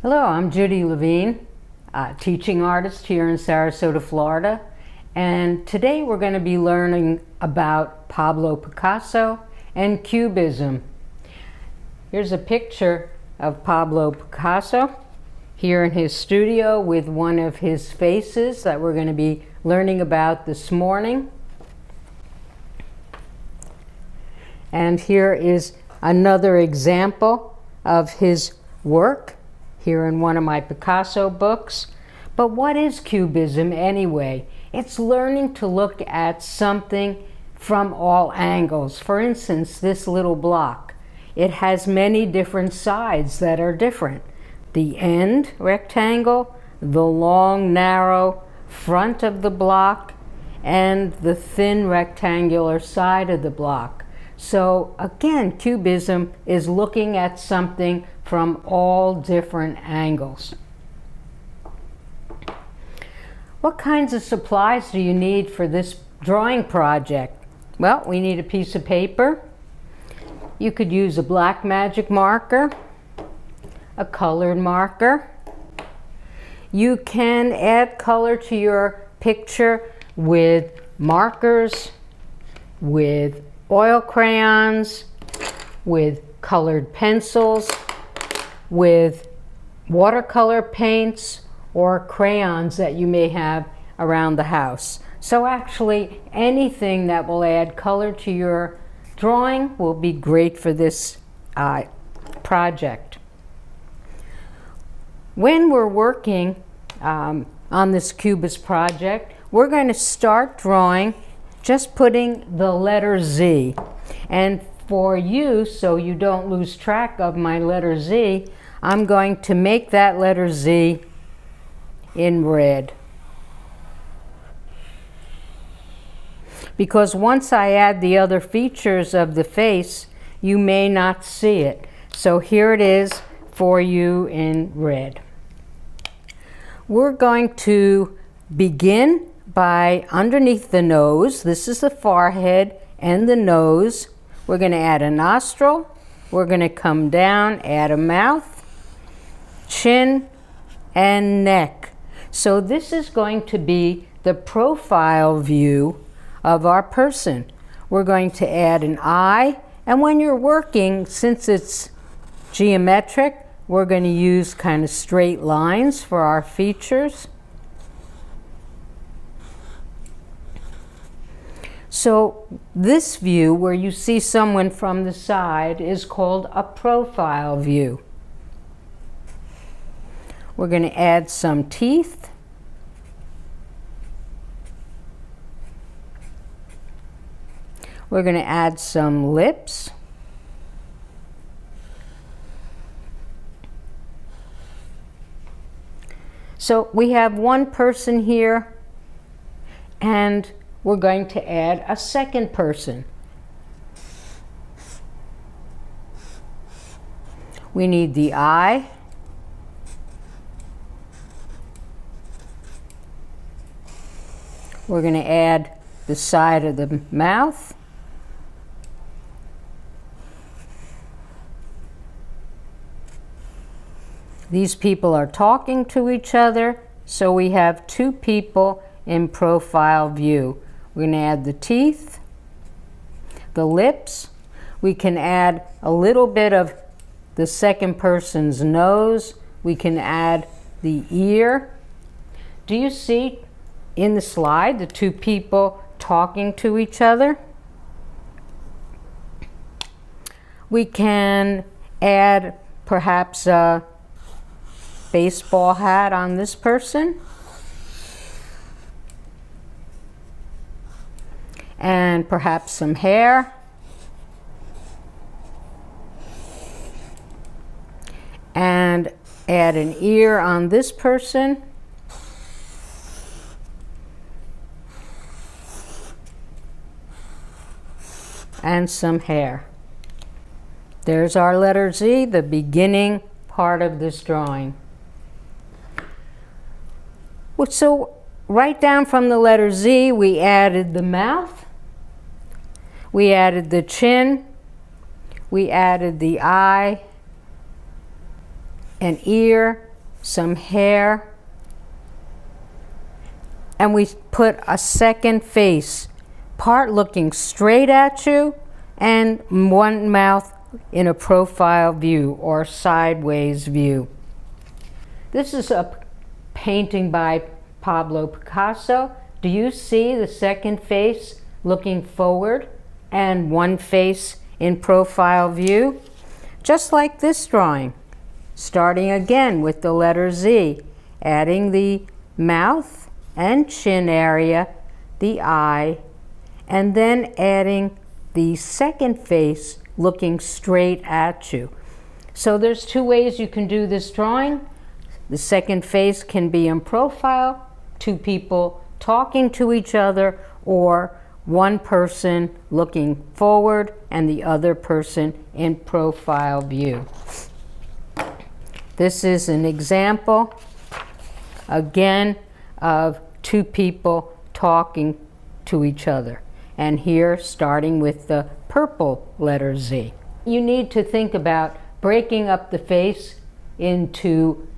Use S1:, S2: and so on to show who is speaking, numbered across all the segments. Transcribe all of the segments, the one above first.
S1: Hello, I'm Judy Levine, teaching artist here in Sarasota, Florida. And today we're going to be learning about Pablo Picasso and Cubism. Here's a picture of Pablo Picasso here in his studio with one of his faces that we're going to be learning about this morning. And here is another example of his work here in one of my Picasso books. But what is Cubism anyway? It's learning to look at something from all angles. For instance, this little block. It has many different sides that are different. The end rectangle, the long, narrow front of the block, and the thin rectangular side of the block. So again, Cubism is looking at something from all different angles. What kinds of supplies do you need for this drawing project? Well, we need a piece of paper. You could use a black magic marker, a colored marker. You can add color to your picture with markers, with oil crayons, with colored pencils, with watercolor paints or crayons that you may have around the house. So actually anything that will add color to your drawing will be great for this project. When we're working on this Cubist project, we're going to start drawing just putting the letter Z. And for you, so you don't lose track of my letter Z, I'm going to make that letter Z in red. Because once I add the other features of the face, you may not see it. So here it is for you in red. We're going to begin by underneath the nose. This is the forehead and the nose. We're going to add a nostril. We're going to come down, add a mouth, chin, and neck. So this is going to be the profile view of our person. We're going to add an eye, and when you're working, since it's geometric, we're going to use kind of straight lines for our features. So this view, where you see someone from the side, is called a profile view. We're going to add some teeth. We're going to add some lips. So we have one person here, and we're going to add a second person. We need the eye. We're going to add the side of the mouth. These people are talking to each other, so we have two people in profile view. We're going to add the teeth, the lips. We can add a little bit of the second person's nose. We can add the ear. Do you see in the slide the two people talking to each other? We can add perhaps a baseball hat on this person, and perhaps some hair, and add an ear on this person, and some hair. There's our letter Z, the beginning part of this drawing. So right down from the letter Z, we added the mouth, we added the chin, we added the eye, an ear, some hair, and we put a second face, part looking straight at you and one mouth in a profile view or sideways view. This is a painting by Pablo Picasso. Do you see the second face looking forward and one face in profile view? Just like this drawing, starting again with the letter Z, adding the mouth and chin area, the eye, and then adding the second face looking straight at you. So there's two ways you can do this drawing. The second face can be in profile, two people talking to each other, or one person looking forward and the other person in profile view. This is an example, again, of two people talking to each other. And here, starting with the purple letter Z. You need to think about breaking up the face into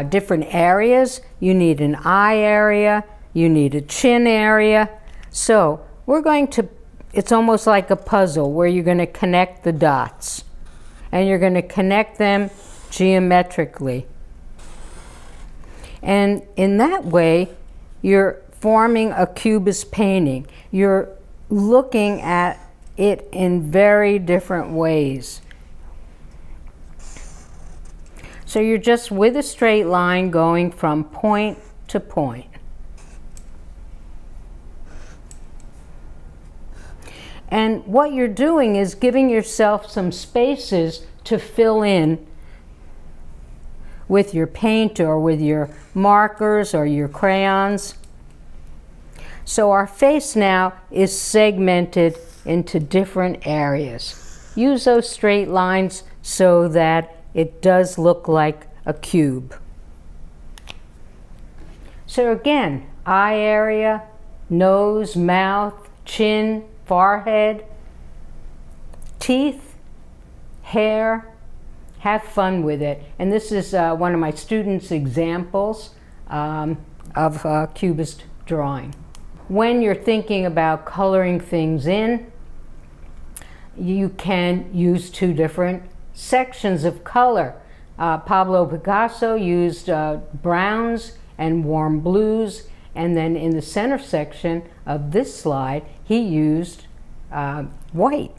S1: different areas. You need an eye area, you need a chin area. So we're going to, it's almost like a puzzle where you're going to connect the dots. And you're going to connect them geometrically. And in that way, you're forming a cubist painting. You're looking at it in very different ways. So you're just with a straight line going from point to point. And what you're doing is giving yourself some spaces to fill in with your paint or with your markers or your crayons. So our face now is segmented into different areas. Use those straight lines so that it does look like a cube. So again, eye area, nose, mouth, chin, forehead, teeth, hair. Have fun with it. And this is one of my students' examples of cubist drawing. When you're thinking about coloring things in, you can use two different sections of color. Pablo Picasso used browns and warm blues, and then in the center section of this slide, he used white.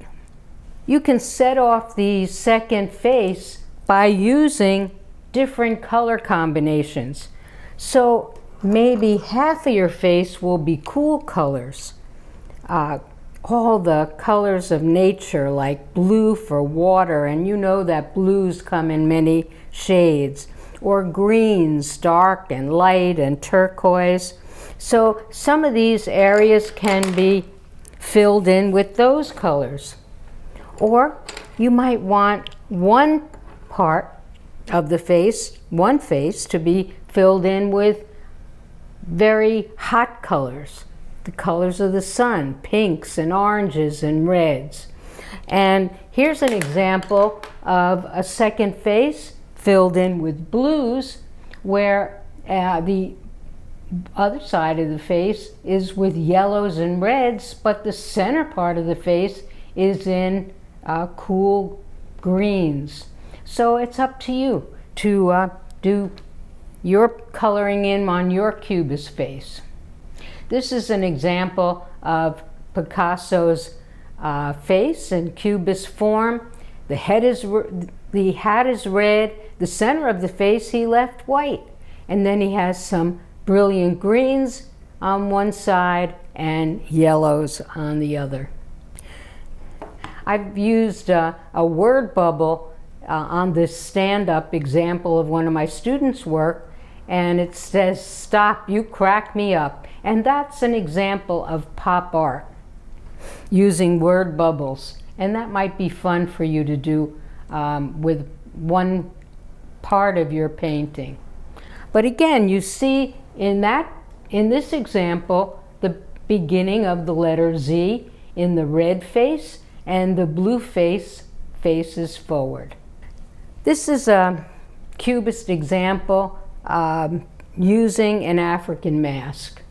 S1: You can set off the second face by using different color combinations. So maybe half of your face will be cool colors. All the colors of nature, like blue for water, and you know that blues come in many shades, or greens, dark and light and turquoise. So some of these areas can be filled in with those colors. Or you might want one part of the face, one face, to be filled in with very hot colors, the colors of the sun, pinks and oranges and reds. And here's an example of a second face filled in with blues, where the other side of the face is with yellows and reds, but the center part of the face is in cool greens. So it's up to you to do your coloring in on your cubist face. This is an example of Picasso's face in cubist form. The hat is red, the center of the face he left white, and then he has some brilliant greens on one side and yellows on the other. I've used a word bubble on this stand-up example of one of my students' work, and it says, "Stop, you crack me up." And that's an example of pop art, using word bubbles. And that might be fun for you to do with one part of your painting. But again, you see in this example, the beginning of the letter Z in the red face, and the blue face faces forward. This is a cubist example using an African mask.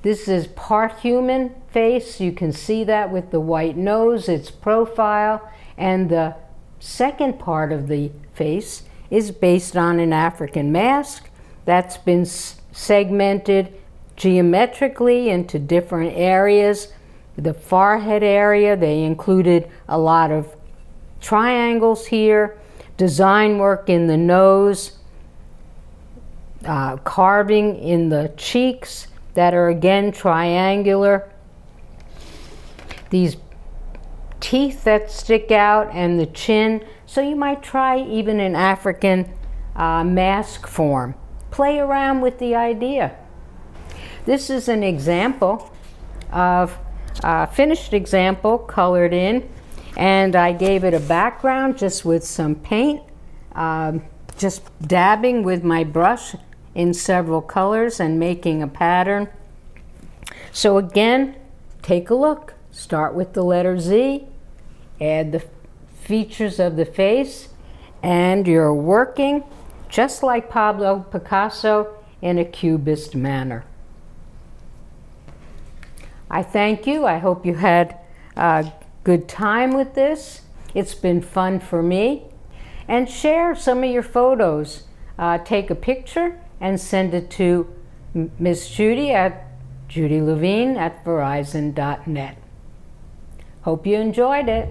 S1: This is part human face. You can see that with the white nose, its profile, and the second part of the face is based on an African mask that's been segmented geometrically into different areas. The forehead area, they included a lot of triangles here, design work in the nose, carving in the cheeks that are again triangular, these teeth that stick out, and the chin. So you might try even an African mask form. Play around with the idea. This is an example of finished example colored in, and I gave it a background just with some paint, just dabbing with my brush in several colors and making a pattern. So again, take a look. Start with the letter Z, add the features of the face, and you're working just like Pablo Picasso in a Cubist manner. I thank you. I hope you had a good time with this. It's been fun for me. And share some of your photos. Take a picture and send it to Miss Judy at Judy Levine at Verizon.net. Hope you enjoyed it.